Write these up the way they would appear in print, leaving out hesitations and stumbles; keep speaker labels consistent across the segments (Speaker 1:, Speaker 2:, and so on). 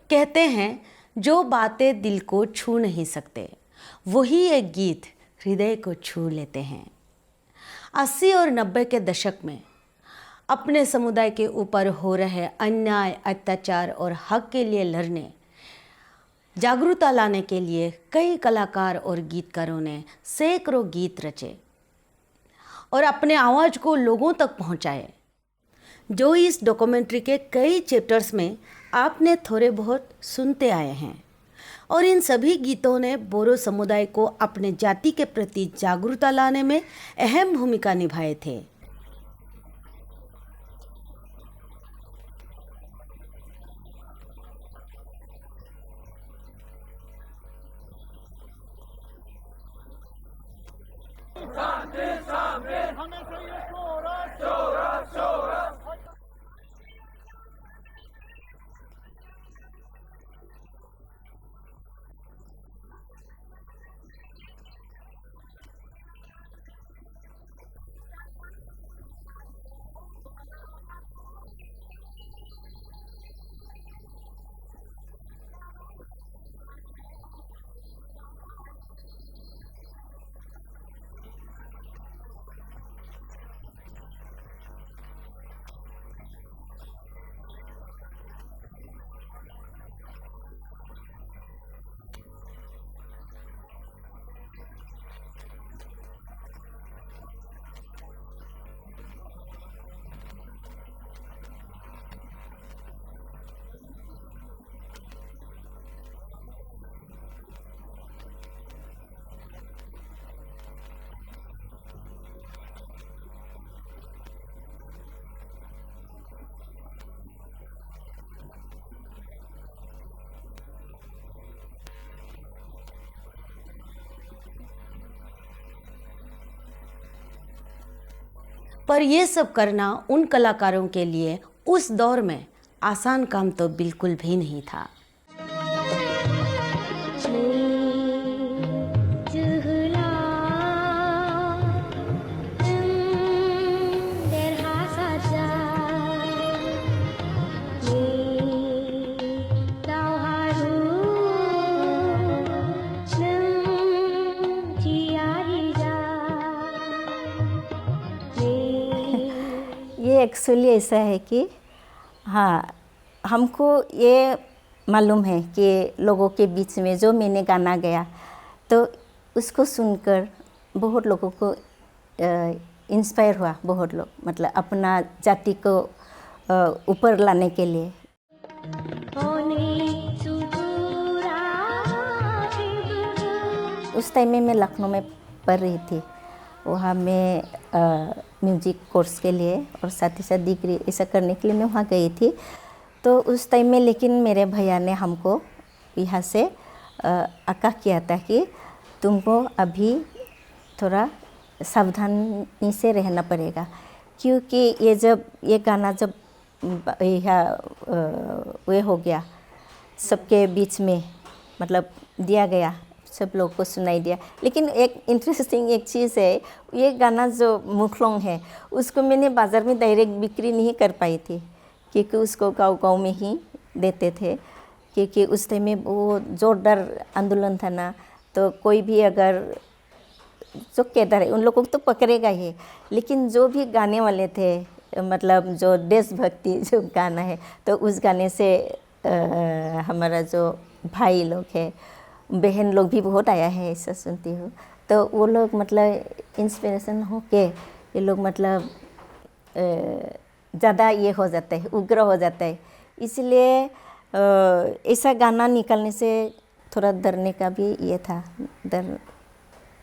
Speaker 1: कहते हैं जो बातें दिल को छू नहीं सकते वही एक गीत हृदय को छू लेते हैं। 80 और 90 के दशक में अपने समुदाय के ऊपर हो रहे अन्याय, अत्याचार और हक के लिए लड़ने, जागरूकता लाने के लिए कई कलाकार और गीतकारों ने सैकड़ों गीत रचे और अपने आवाज़ को लोगों तक पहुंचाए, जो इस डॉक्यूमेंट्री के कई चैप्टर्स में आपने थोड़े बहुत सुनते आए हैं। और इन सभी गीतों ने बोरो समुदाय को अपने जाति के प्रति जागरूकता लाने में अहम भूमिका निभाए थे। पर ये सब करना उन कलाकारों के लिए उस दौर में आसान काम तो बिल्कुल भी नहीं था।
Speaker 2: ये एक्चुअली ऐसा है कि हाँ, हमको ये मालूम है कि लोगों के बीच में जो मैंने गाना गाया तो उसको सुनकर बहुत लोगों को इंस्पायर हुआ। बहुत लोग मतलब अपना जाति को ऊपर लाने के लिए। उस टाइम में मैं लखनऊ में पढ़ रही थी। वहाँ मैं म्यूज़िक कोर्स के लिए और साथ ही साथ डिग्री ऐसा करने के लिए मैं वहाँ गई थी। तो उस टाइम में लेकिन मेरे भैया ने हमको यहाँ से आगाह किया था कि तुमको अभी थोड़ा सावधानी से रहना पड़ेगा, क्योंकि ये गाना जब वे हो गया सबके बीच में मतलब दिया गया, सब लोग को सुनाई दिया। लेकिन एक इंटरेस्टिंग एक चीज़ है, ये गाना जो मुखलोंग है उसको मैंने बाज़ार में डायरेक्ट बिक्री नहीं कर पाई थी, क्योंकि उसको गांव-गांव में ही देते थे। क्योंकि उस टाइम में वो जोरदार आंदोलन था ना, तो कोई भी अगर जो केदार है उन लोगों को तो पकड़ेगा ही, लेकिन जो भी गाने वाले थे मतलब जो देशभक्ति जो गाना है, तो उस गाने से हमारा जो भाई लोग है, बहन लोग भी बहुत आया है, ऐसा सुनती हूँ। तो वो लोग मतलब इंस्पिरेशन हो के ये लोग मतलब ज़्यादा ये हो जाता है, उग्र हो जाता है। इसलिए ऐसा गाना निकालने से थोड़ा डरने का भी ये था,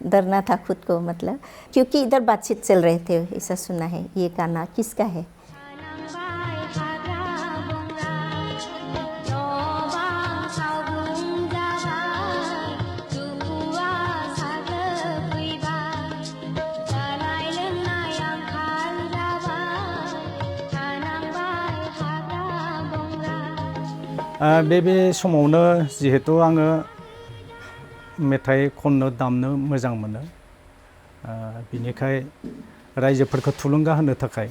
Speaker 2: डरना था खुद को, मतलब क्योंकि इधर बातचीत चल रहे थे। ऐसा सुना है ये गाना किसका है।
Speaker 3: बे समावनो जिहेतु आङो मेथाइ खननो दामनो मोजां मोनो बिनिखाय रायजोफोरखौ थुलुंगा होनो थाखाय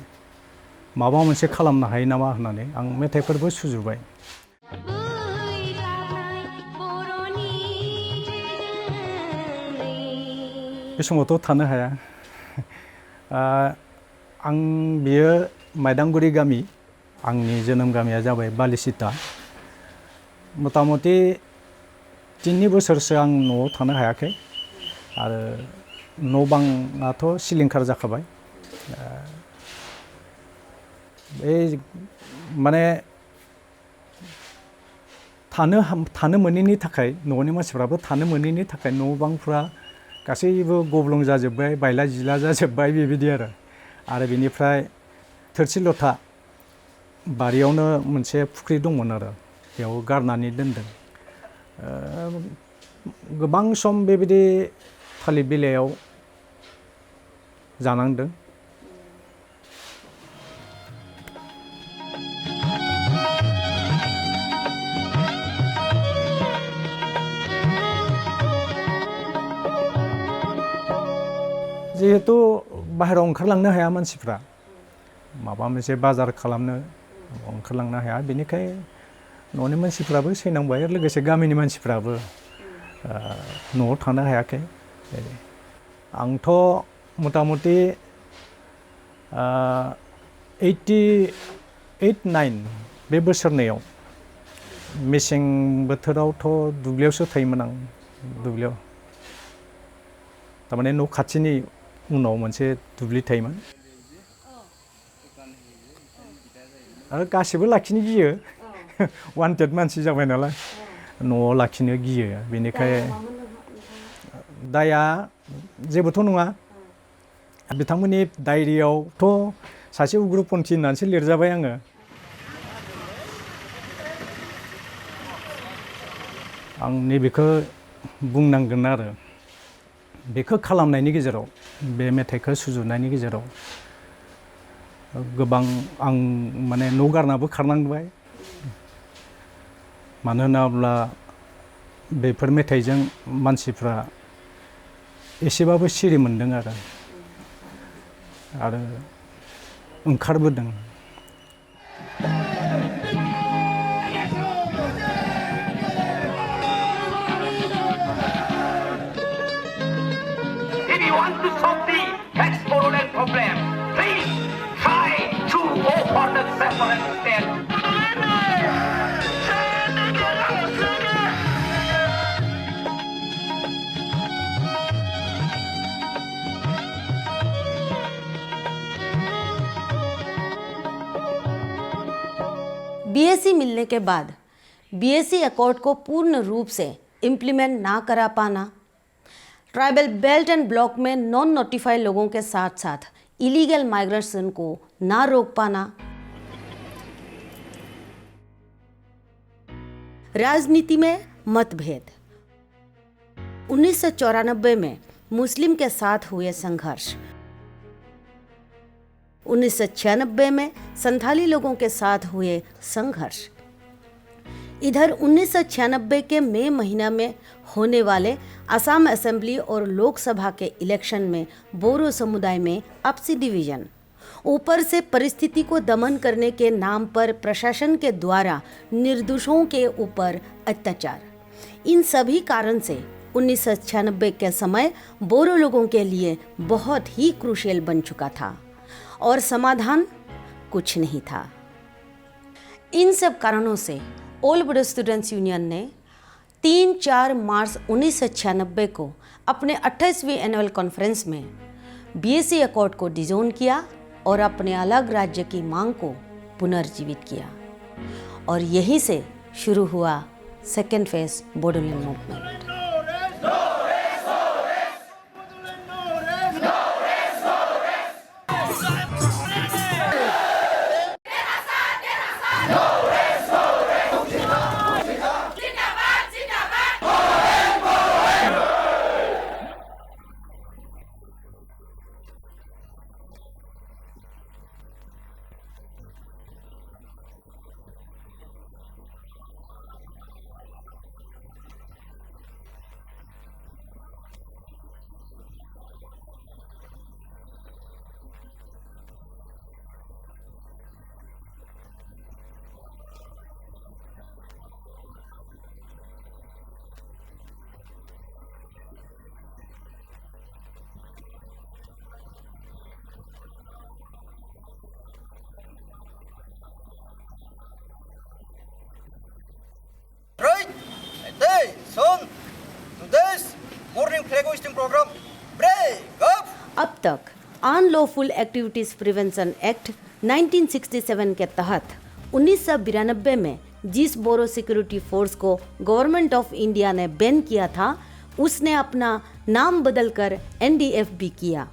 Speaker 3: माबा मोनसे खालामनो हायो नामा होननानै आं मेथाइफोरबो सुजुबाय बे समावथ' थानो हाया आं बियो माइदांगुरि गामि आंनि जोनोम गामिया जाबाय बालिसिता मथा मथि 3 बोसोरसो आं न'आव थानो हायाखै आरो न' बाङाथ' सिलिंखार जाखाबाय बे माने थानो मोनैनि थाखाय न'नि मानसिफ्राबो थानो मोनैनि थाखाय न' बांफ्रा गासैबो गब्लं जाजोब्बाय बायला जिला जाजोब्बाय बेबायदि आरो बिनिफ्राय थोरसि लथा बारियावनो मोनसे फुख्रि दंमोन आरो बेयाव गारनानै दोनदों गोबां सम बेबायदि थालिर बिलाइयाव जानांदों जिहेतु बाहेरायाव ओंखारलांनो हाया मानसिफ्रा माबा मोनसे बाजार खालामनो ओंखारलांनो हाया बेनिखाय न'नि मानसिफ्राबो सैनांबाय आरो लोगोसे गामिनि मानसिफ्राबो न'आव थानो हायाखै आंथ' मथा मथि 88-9 बे बोसोरनैयाव मेसें बोथोरावथ' दुब्लियावसो थायोमोन आं दुब्लियाव थारमाने न' खाथिनि उनाव मोनसे दुब्लि थायोमोन आरो गासिबो लाखिनो गियो वान्टेड मानसि जाबाय नालाय न'आव लाखिनो गियो बेनिखाय दाया जेबोथ' नङा बिथांमोननि डायरियावथ' सासे उग्रपन्थी होननानैसो लिरजाबाय आङो आं नैबेखौ बुंनांगोन आरो बेखौ खालामनायनि गेजेराव बे मेथाइखौ सुजुनायनि गेजेराव गोबां आं माने न' गारनाबो खारनांबाय मानो होनोब्ला बेफोर मेथाइजों मानसिफ्रा एसेबाबो सिरि मोनदों आरो ओंखारबोदों
Speaker 4: Want to solve the tax-borrowing problem? Please try to open the separate state.
Speaker 1: BSc मिलने के बाद बीएससी अकॉर्ड को पूर्ण रूप से इम्प्लीमेंट ना करा पाना ट्राइबल बेल्ट एंड ब्लॉक में नॉन नोटिफाइड लोगों के साथ साथ इलीगल माइग्रेशन को ना रोक पाना राजनीति में मतभेद 1994 में मुस्लिम के साथ हुए संघर्ष 1996 में संथाली लोगों के साथ हुए संघर्ष इधर 1996 के मई महीना में होने वाले असम असेंबली और लोकसभा के इलेक्शन में बोरो समुदाय में आपसी डिवीजन ऊपर से परिस्थिति को दमन करने के नाम पर प्रशासन के द्वारा निर्दोषों के ऊपर अत्याचार इन सभी कारण से 1996 के समय बोरो लोगों के लिए बहुत ही क्रूशियल बन चुका था और समाधान कुछ नहीं था। इन सब कारणों से ऑल बोडो स्टूडेंट्स यूनियन ने 3-4 मार्च 1996 को अपने 28वीं एनुअल कॉन्फ्रेंस में बीएससी अकॉर्ड को डिसोन किया और अपने अलग राज्य की मांग को पुनर्जीवित किया और यहीं से शुरू हुआ second phase Bodoland movement.
Speaker 5: Son, today's morning flag hoisting program, break up.
Speaker 1: अब तक अनलॉफुल एक्टिविटीज़ प्रिवेंशन एक्ट 1967 के तहत 1992 में जिस बोरो सिक्योरिटी फोर्स को गवर्नमेंट ऑफ इंडिया ने बैन किया था, उसने अपना नाम बदलकर NDFB किया।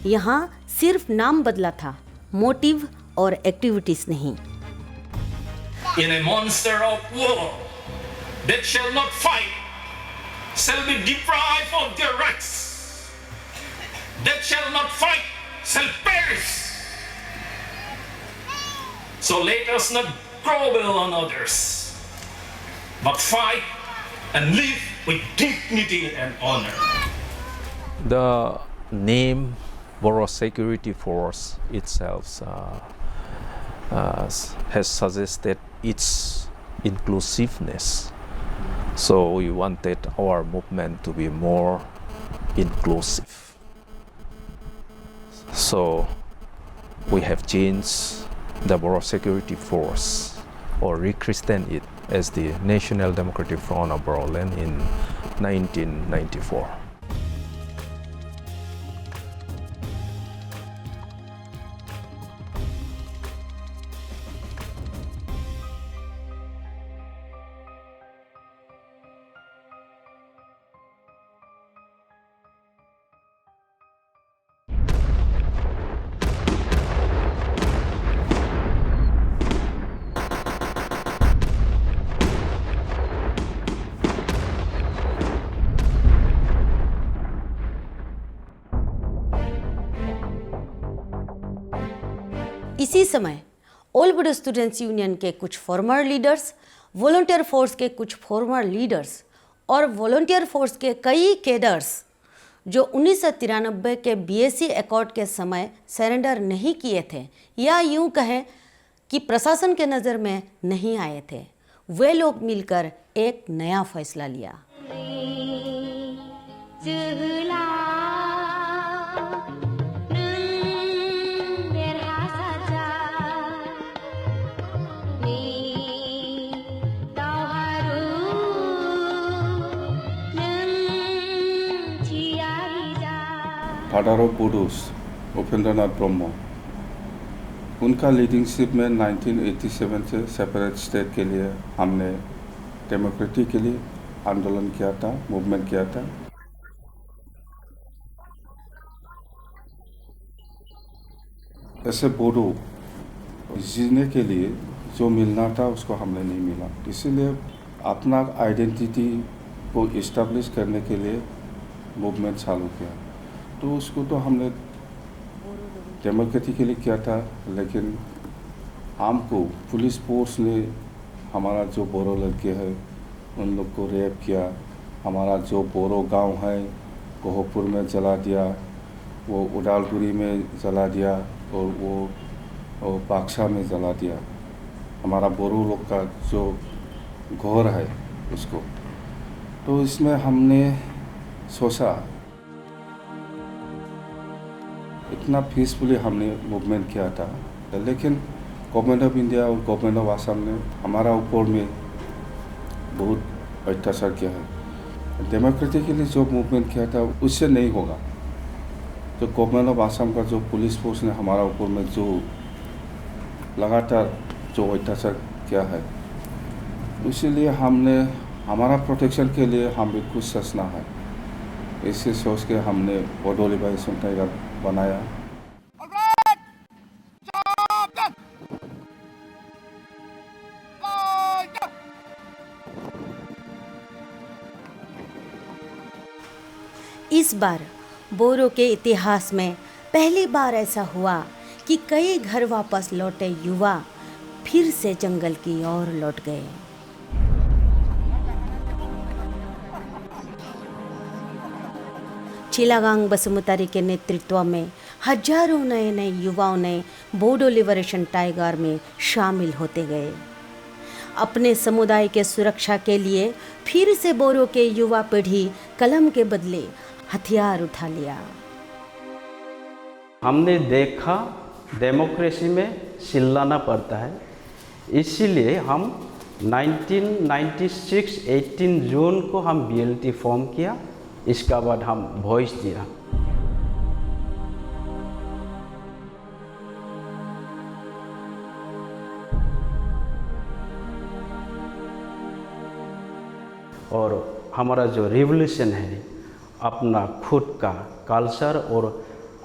Speaker 1: यहाँ सिर्फ नाम बदला था, मोटिव और एक्टिविटीज नहीं।
Speaker 6: In a monster of war that shall not fight, shall be deprived of their rights. That shall not fight, shall perish. So let us not grovel on others, but fight and live with dignity and honor.
Speaker 7: The name Borough Security Force itself has suggested its inclusiveness. So we wanted our movement to be more inclusive. So we have changed the Borough Security Force, or rechristened it as the National Democratic Front of Boroughland in 1994.
Speaker 1: इसी समय all Bodo students union के कुछ farmer leaders, volunteer force के कुछ farmer leaders और volunteer force के कई cadres जो 1993 के BSc अकॉर्ड के समय सरेंडर नहीं किए थे या यूं कहें कि प्रशासन के नज़र में नहीं आए थे, वे लोग मिलकर एक नया फैसला लिया।
Speaker 8: फादर ऑफ बोडोस उपेंद्रनाथ ब्रह्म, उनका लीडिंगशिप में 1987 से सेपरेट स्टेट के लिए हमने डेमोक्रेटिकली आंदोलन किया था, मूवमेंट किया था। ऐसे बोडो जीने के लिए जो मिलना था उसको हमने नहीं मिला, इसीलिए अपना आइडेंटिटी को इस्टेब्लिश करने के लिए मूवमेंट चालू किया। तो उसको तो हमने डेमोक्रेटिकली किया था, लेकिन हमको पुलिस फोर्स ने हमारा जो बोरो लड़के हैं उन लोग को रेप किया, हमारा जो बोरो गांव है कोहपुर में जला दिया, वो उडालपुरी में जला दिया और वो बाक्सा में जला दिया। हमारा बोरो लोग का जो घर है उसको, तो इसमें हमने सोचा इतना पीसफुली हमने मूवमेंट किया था, लेकिन गवर्नमेंट ऑफ इंडिया और गवर्नमेंट ऑफ आसाम ने हमारा ऊपर में बहुत अत्याचार किया है। डेमोक्रेटिकली जो मूवमेंट किया था उससे नहीं होगा। तो गवर्नमेंट ऑफ आसाम का जो पुलिस फोर्स ने हमारा ऊपर में जो लगातार जो अत्याचार किया है, इसीलिए हमने हमारा प्रोटेक्शन के लिए हम भी कुछ सोचना है। इसे सोच के हमने बोडो लिबरेशन टाइगर बनाया।
Speaker 1: इस बार बोरो के इतिहास में पहली बार ऐसा हुआ कि कई घर वापस लौटे युवा फिर से जंगल की ओर लौट गए। चिलागांग बसुमतारी के नेतृत्व में हजारों नए नए युवाओं ने बोडो लिबरेशन टाइगर में शामिल होते गए। अपने समुदाय के सुरक्षा के लिए फिर से बोरो के युवा पीढ़ी कलम के बदले हथियार उठा लिया।
Speaker 9: हमने देखा डेमोक्रेसी में चिल्लाना पड़ता है, इसीलिए हम 1996 18 जून को हम BLT फॉर्म किया, इसका बाद हम वॉइस दिया। और हमारा जो रिवोल्यूशन है, अपना खुद का कल्चर और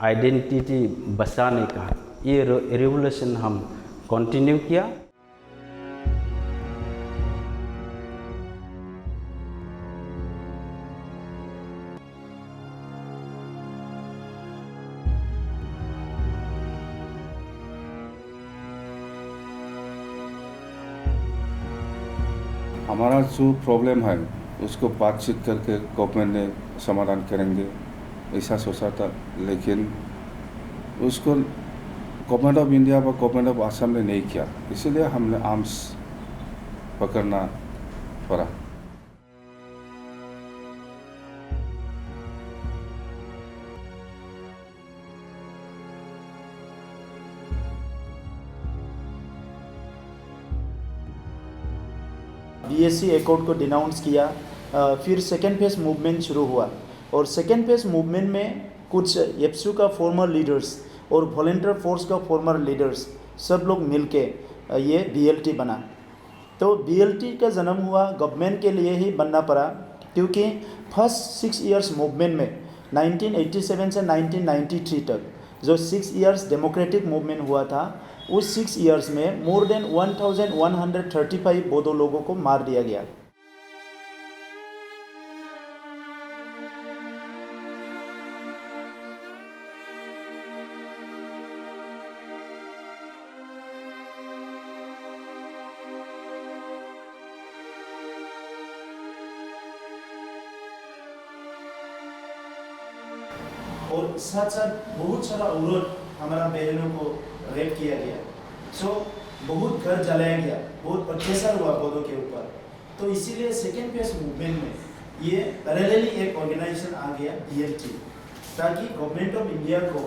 Speaker 9: आइडेंटिटी बचाने का, ये रिवोल्यूशन हम कंटिन्यू किया।
Speaker 8: हमारा जो प्रॉब्लम है उसको बातचीत करके गवर्नमेंट ने समाधान करेंगे ऐसा सोचा था, लेकिन उसको गवर्नमेंट ऑफ इंडिया व गवर्नमेंट ऑफ आसाम ने नहीं किया, इसलिए हमने आर्म्स पकड़ना पड़ा।
Speaker 10: BSC एकॉर्ड को डिनाउंस किया। फिर सेकेंड फेज मूवमेंट शुरू हुआ और सेकेंड फेज मूवमेंट में कुछ एप्सू का फॉर्मर लीडर्स और वॉलंटियर फोर्स का फॉर्मर लीडर्स सब लोग मिलके ये BLT बना। तो BLT का जन्म हुआ गवर्नमेंट के लिए ही बनना पड़ा, क्योंकि फर्स्ट 6 इयर्स मूवमेंट में 1987 से 1993 तक जो 6 इयर्स डेमोक्रेटिक मूवमेंट हुआ था, उस 6 इयर्स में मोर देन 1135 बोडो लोगों को मार दिया गया। और साथ साथ बहुत सारा औरत हमारा बहनों को रेप किया गया। बहुत घर जलाया गया, बहुत अत्याचार हुआ बोडो के ऊपर। तो इसीलिए सेकेंड फेज मूवमेंट में ये पैरेलली एक ऑर्गेनाइजेशन आ गया BLT, ताकि गवर्नमेंट ऑफ इंडिया को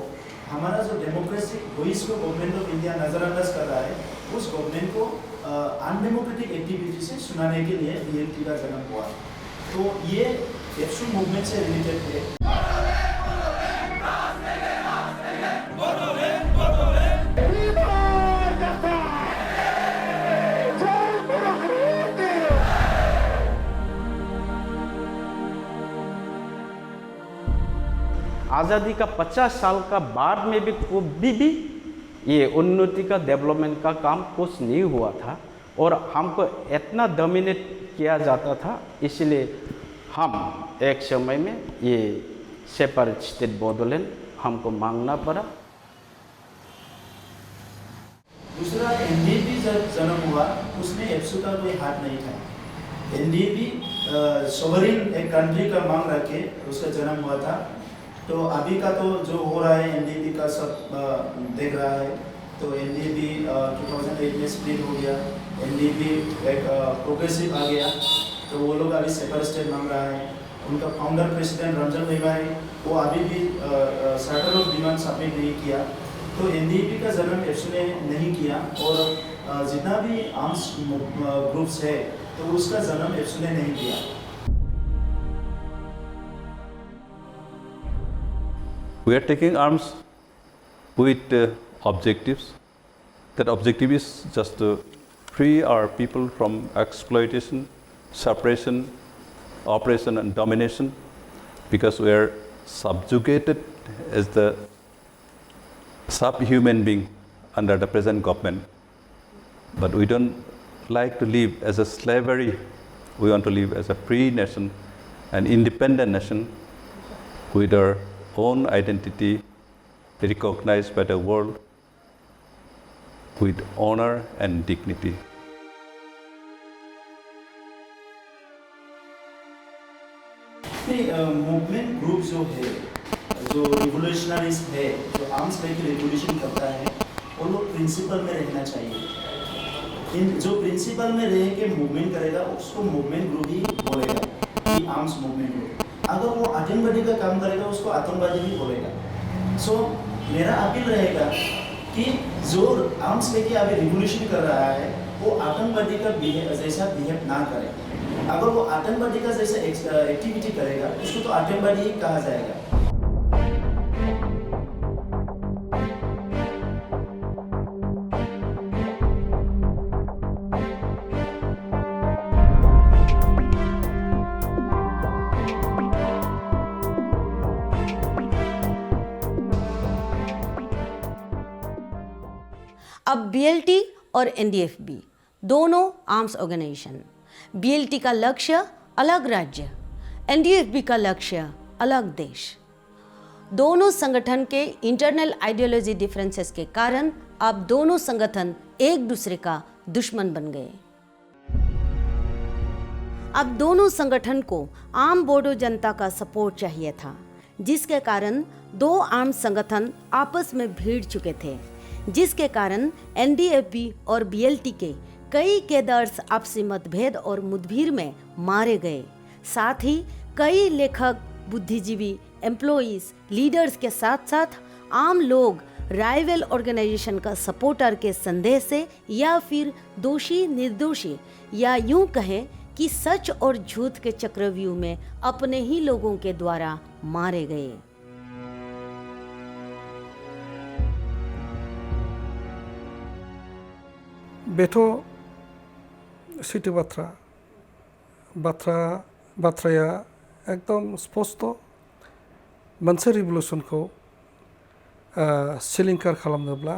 Speaker 10: हमारा जो डेमोक्रेटिक वॉइस को गवर्नमेंट ऑफ इंडिया नज़रअंदाज कर रहा है, उस गवर्नमेंट को अनडेमोक्रेटिक एक्टिविटी से सुनाने के लिए BLT का जन्म हुआ। तो ये एप्सू मूवमेंट से रिलेटेड है।
Speaker 9: आज़ादी का 50 साल का बाद में भी कभी भी ये उन्नति का डेवलपमेंट का काम कुछ नहीं हुआ था, और हमको इतना डोमिनेट किया जाता था, इसलिए हम एक समय में ये सेपरेट स्टेट बोडोलैंड हमको मांगना पड़ा।
Speaker 10: दूसरा NDP जब जन्म हुआ उसमें एप्सू का कोई हाथ नहीं था। NDP सोवरिन एक कंट्री का मांग रखे उसका जन्म हुआ था। तो अभी का तो जो हो रहा है NDP का सब देख रहा है। तो NDP 2008 में स्प्लिट हो गया, NDP एक प्रोग्रेसिव आ गया, तो वो लोग अभी सेपरेट स्टेट मांग रहा है। उनका फाउंडर प्रेसिडेंट रंजन गोगोई है, वो अभी भी चार्टर ऑफ डिमांड सबमिट नहीं किया। तो NDP का जन्म एप्सू ने नहीं किया, और जितना भी आर्म्स ग्रुप्स है तो उसका जन्म एप्सू ने नहीं किया।
Speaker 11: We are taking arms with objectives. That objective is just to free our people from exploitation, suppression, oppression and domination, because we are subjugated as the subhuman being under the present government. But we don't like to live as a slavery. We want to live as a free nation, an independent nation with our own identity recognized by the world with honor and dignity.
Speaker 10: Movement group जो है, जो revolutionaries है, जो arms लेके revolution करता है, वो लोग प्रिंसिपल में रहना चाहिए। जो प्रिंसिपल में रह के मूवमेंट करेगा उसको मूवमेंट ग्रुप ही बोलेगा, कि आर्म्स मूवमेंट ग्रुप। अगर वो आतंकवादी का काम करेगा उसको आतंकवादी भी बोलेगा। मेरा अपील रहेगा कि जो आर्म्स लेके अभी रिवोल्यूशन कर रहा है वो आतंकवादी का जैसा बिहेव ना करे। अगर वो आतंकवादी का जैसा एक्टिविटी करेगा उसको तो आतंकवादी ही कहा जाएगा।
Speaker 1: अब बीएलटी और एनडीएफबी दोनों आर्म्स ऑर्गेनाइजेशन, बीएलटी का लक्ष्य अलग राज्य, एनडीएफबी का लक्ष्य अलग देश। दोनों संगठन के इंटरनल आइडियोलॉजी डिफरेंसेस के कारण अब दोनों संगठन एक दूसरे का दुश्मन बन गए। अब दोनों संगठन को आम बोडो जनता का सपोर्ट चाहिए था, जिसके कारण दो आर्म संगठन आपस में भिड़ चुके थे, जिसके कारण एनडीएफबी और बीएलटी के कई कैडर्स आपसी मतभेद और मुठभेड़ में मारे गए। साथ ही कई लेखक, बुद्धिजीवी, एम्प्लॉइज, लीडर्स के साथ साथ आम लोग राइवल ऑर्गेनाइजेशन का सपोर्टर के संदेह से या फिर दोषी निर्दोषी या यूं कहें कि सच और झूठ के चक्रव्यूह में अपने ही लोगों के द्वारा मारे गए।
Speaker 12: बेथ' सैथो बाथ्राया एकदम स्पष्ट। मोनसे रिभलिउसनखौ सिलिंखार खालामनोब्ला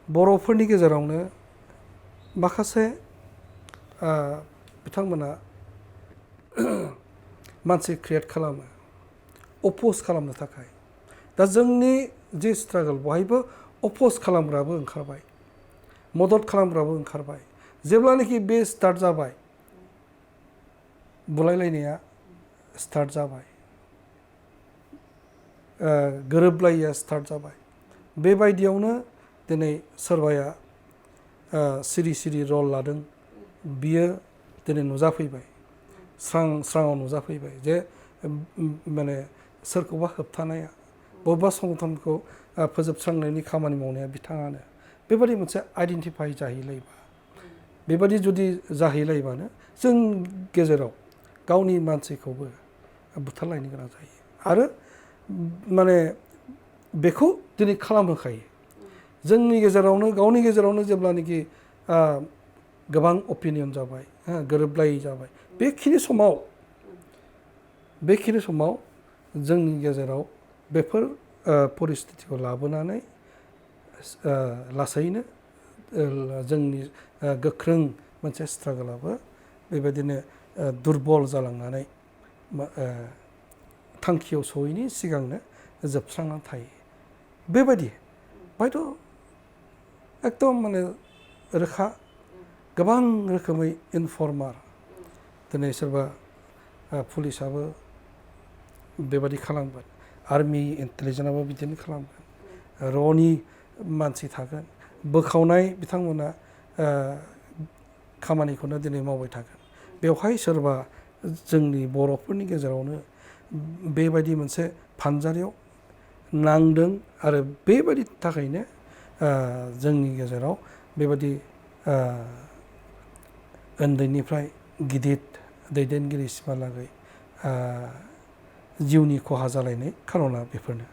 Speaker 12: बर'फोरनि गेजेरावनो माखासे बिथांमोना मानसि क्रिएट खालामो अपोज खालामनो थाखाय। दा जोंनि जे स्ट्रागल बहायबो अपोज खालामग्राबो ओंखारबाय, मदद खालामग्राबो ओंखारबाय। जेब्लानाखि बे स्टार्ट जाबाय, बुलायलायनाया स्टार्ट जाबाय, गोरोबलायिया स्टार्ट जाबाय। बेबायदियावनो दिनै सोरबाया सिरि सिरि रल लादों, बियो दिनै नुजाफैबाय, स्राङाव नुजाफैबाय जे माने सोरखौबा होबथानाया, बबेबा संगठनखौ फोजोबस्रांनायनि खामानि मावनाया बिथाङानो। बेबादि मोनसे आइडेन्टिफाइ जाहैलायबा, बेबादि जुदि जाहैलायबानो जों गेजेराव गावनि मानसिखौबो बुथारलायनो गोनां जायो। आरो माने बेखौ दिनै खालामहोखायो। जोंनि गेजेरावनो गावनि गेजेरावनो जेब्लानाखि गोबां अपिनियन जाबाय, गोरोबलायै जाबाय, बेखिनि समाव जोंनि गेजेराव बेफोर परिस्थितिखौ लाबोनानै लासैनो जोंनि गोख्रों मोनसे स्ट्रागलाबो बेबायदिनो दुरबल जालांनानै थांखियाव सहैनि सिगांनो जोबस्रांनानै थायो। बेबायदि हयथ' एकदम माने रोखा गोबां रोखोमै इनफर्मार दिनै सोरबा पुलिसाबो बेबादि खालामगोन, आर्मि इन्टेलिजेन्सआबो बिदिनो खालामगोन, रनि मानसि थागोन, बोखावनाय बिथांमोना खामानिखौनो दिनै मावबाय थागोन। बेवहाय सोरबा जोंनि बर'फोरनि गेजेरावनो बेबायदि मोनसे फानजारियाव नांदों आरो बेबायदि थाखायनो जोंनि गेजेराव बेबायदि उन्दैनिफ्राय गिदिर दैदेनगिरिसिमहालागै जिउनि खहा जालायनाय खार'ना बेफोरनो।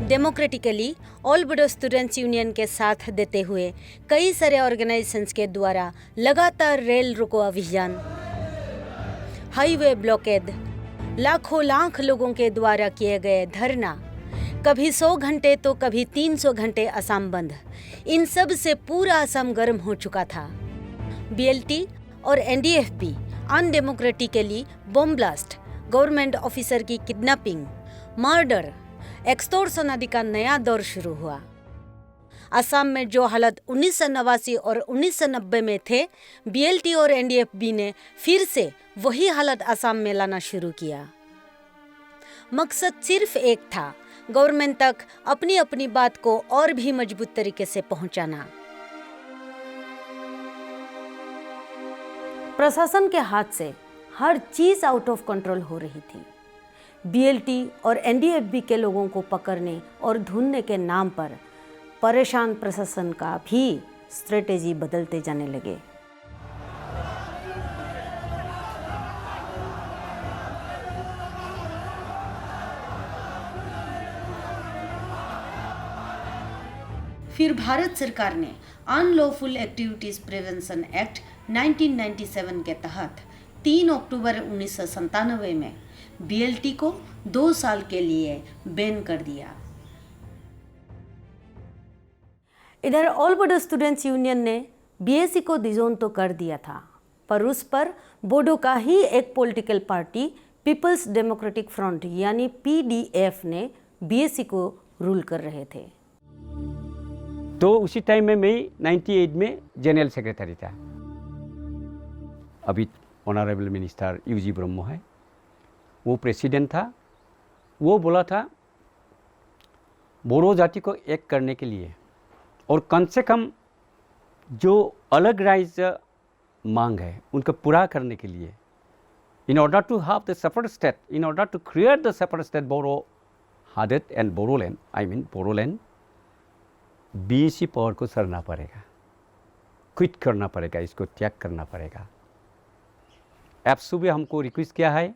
Speaker 1: Democratically all Bodo students union के साथ देते हुए कई सारे ऑर्गेनाइजेशंस के द्वारा लगातार रेल रोको अभियान, हाईवे ब्लॉकेड, लाखों लाख लोगों के द्वारा किए गए धरना, कभी 100 घंटे तो कभी 300 घंटे असम बंद, इन सब से पूरा असम गर्म हो चुका था। बीएलटी और NDFB undemocratically bomb blast, government officer की किडनैपिंग, मर्डर, एक्सटॉर्शन आदि का नया दौर शुरू हुआ। असम में जो हालत 1989 और 1990 में थे, बीएलटी और एनडीएफबी ने फिर से वही हालत असम में लाना शुरू किया। मकसद सिर्फ एक था, गवर्नमेंट तक अपनी अपनी बात को और भी मजबूत तरीके से पहुंचाना। प्रशासन के हाथ से हर चीज आउट ऑफ कंट्रोल हो रही थी। बीएलटी और एनडीएफबी के लोगों को पकड़ने और ढूंढने के नाम पर परेशान प्रशासन का भी स्ट्रेटेजी बदलते जाने लगे। फिर भारत सरकार ने अनलॉफुल एक्टिविटीज प्रिवेंशन एक्ट 1997 के तहत 3 अक्टूबर 1997 में बीएलटी को 2 साल के लिए बैन कर दिया। इधर ऑल बोडो स्टूडेंट्स यूनियन ने बीएससी को डिजोन तो कर दिया था, पर उस पर बोडो का ही एक political party people's democratic front यानी पीडीएफ ने बीएससी को रूल कर रहे थे।
Speaker 9: तो उसी टाइम में मैं 98 में जनरल सेक्रेटरी था। अभी ऑनरेबल मिनिस्टर यूजी ब्रह्मो है, वो प्रेसिडेंट था। वो बोला था बोरो जाति को एक करने के लिए और कम से कम जो अलग राज्य मांग है उनको पूरा करने के लिए, in order to have the separate state, in order to create the separate state Boro Hadet and Boroland, I mean Boroland, BSc power को सरना पड़ेगा, क्विट करना पड़ेगा, इसको त्याग करना पड़ेगा। एप्सू भी हमको रिक्वेस्ट किया है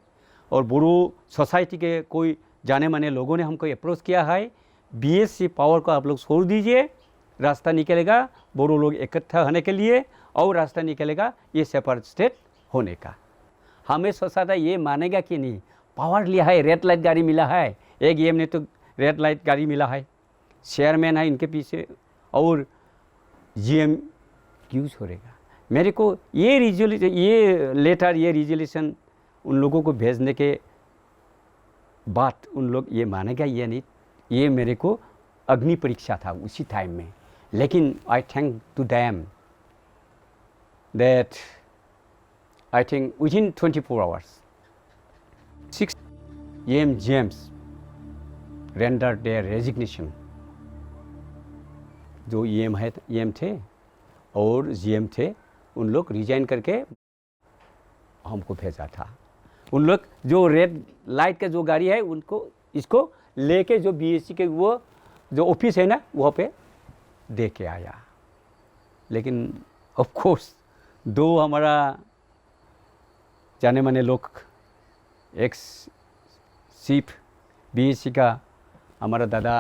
Speaker 9: और बोरो सोसाइटी के कोई जाने माने लोगों ने हमको अप्रोच किया है, बीएससी पावर को आप लोग छोड़ दीजिए, रास्ता निकलेगा बोरो लोग इकट्ठा होने के लिए और रास्ता निकलेगा ये सेपरेट स्टेट होने का। हमें सोचा था ये मानेगा कि नहीं, पावर लिया है, रेड लाइट गाड़ी मिला है, एक एम ने तो रेड लाइट गाड़ी मिला है, चेयरमैन है इनके पीछे और जीएम क्यों छोड़ेगा। मेरे को ये लेटर ये रिजोल्यूशन उन लोगों को भेजने के बाद उन लोग ये मानेगा ये नहीं, ये मेरे को अग्नि परीक्षा था उसी टाइम में। लेकिन I thank to them that I think within 24 hours 6 M James render their resignation. जो ईएम थे और जीएम थे उन लोग रिजाइन करके हमको भेजा था। उन लोग जो रेड लाइट का जो गाड़ी है उनको इसको लेके जो बीएससी के वो जो ऑफिस है ना वहाँ पे दे के आया। लेकिन ऑफ कोर्स दो हमारा जाने माने लोग, एक्स चीफ बीएससी का हमारा दादा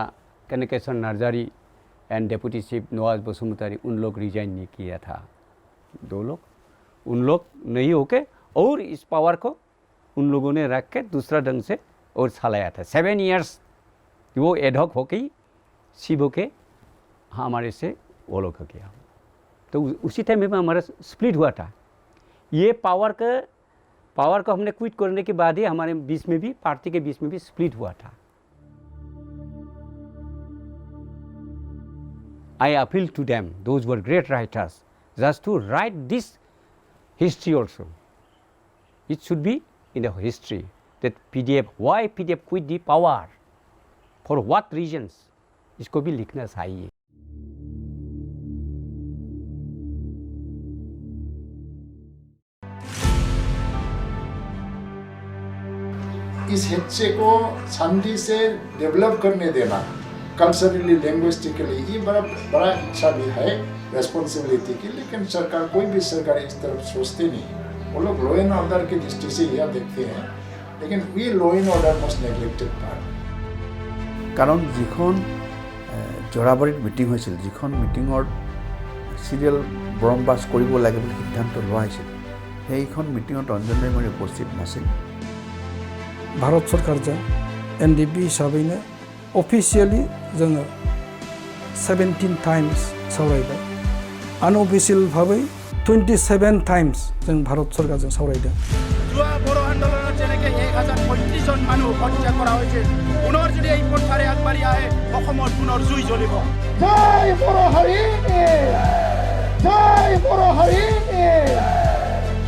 Speaker 9: Kankeshwar Narzary and deputy chief Nawaz Basumatary, उन लोग रिजाइन नहीं किया था। 2 लोग उन लोग नहीं होके और इस पावर को उन लोगों ने रख के दूसरा ढंग से और चलाया था। 7 इयर्स वो एडहॉक होके ही चीफ होके हमारे से वो लोग हो गया। तो उसी टाइम में हमारा स्प्लिट हुआ था। ये पावर को हमने क्विट करने के बाद ही हमारे बीच में भी, पार्टी के बीच में भी स्प्लिट हुआ था। I appeal to them, those were great writers, just to write this history also. It should be in the history that PDF, why PDF quit the power, for what reasons, इसको भी लिखना चाहिए।
Speaker 13: इस हिस्से को शांति से डेवलप करने देना, कल्चरली लैंग्वेस्टिकली, ये बड़ा इच्छा भी है रेस्पॉन्सिबिलिटी की। लेकिन सरकार, कोई भी सरकार इस तरफ सोचते नहीं। वो लोग लॉ एंड ऑर्डर की दृष्टि से यह देखते हैं, लेकिन ये law and order most neglected part.
Speaker 14: कारण जिखन जोराबारीत मिटिंग হৈছিল, जिखन मिटिंगर सिरियल ब्रह्मबास কৰিব লাগে বুলি সিদ্ধান্ত লোৱা হৈছিল, সেইখন মিটিঙত ৰঞ্জন মেমৰি উপস্থিত নাছিল।
Speaker 12: भारत सरकारजों एनडीपी हिसाबैनो अफिसियली जोङो 17 टाइम्स सावरायबाय, आनअफिसियल भाबै 27 टाइम्स जों भारत सरकारजों सावरायदों।
Speaker 10: যোৱা বড়ো আন্দোলনত যেনেকৈ 1035 জন মানুহ হত্যা কৰা হৈছিল, পুনৰ যদি এই পন্থাৰে আগবাঢ়ি আহে অসমৰ পুনৰ জুই জ্বলিব। জয় বড়ো হৰি, জয় বড়ো হৰি।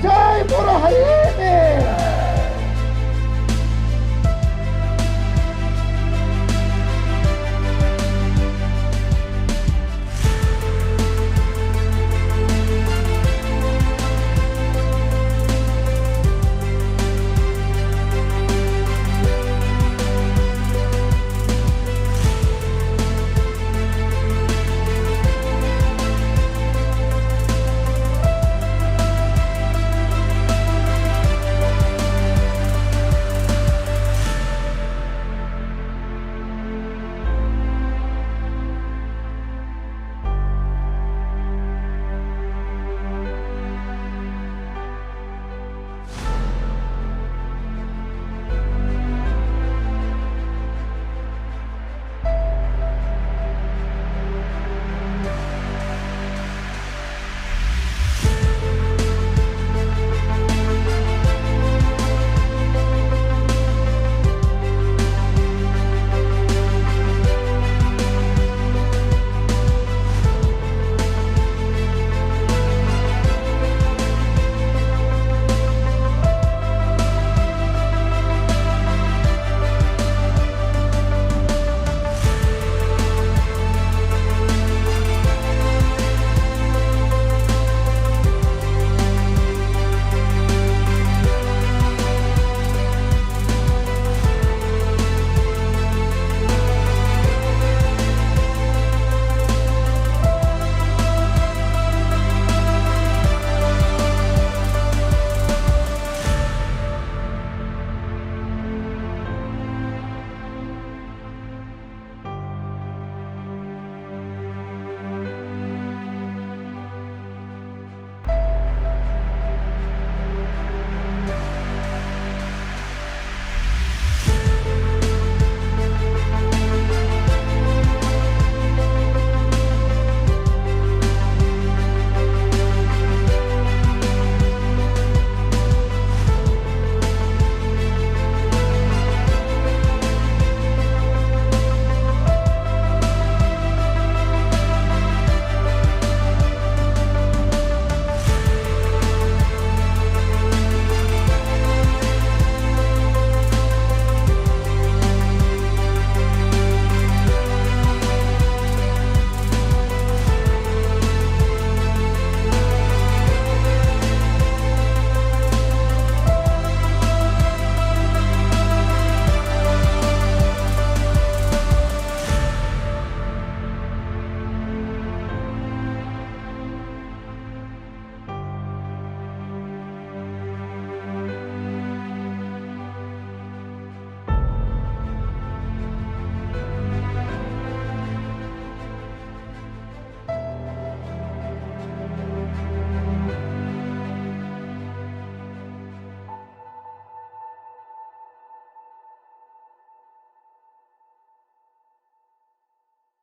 Speaker 13: जय बोरो हरि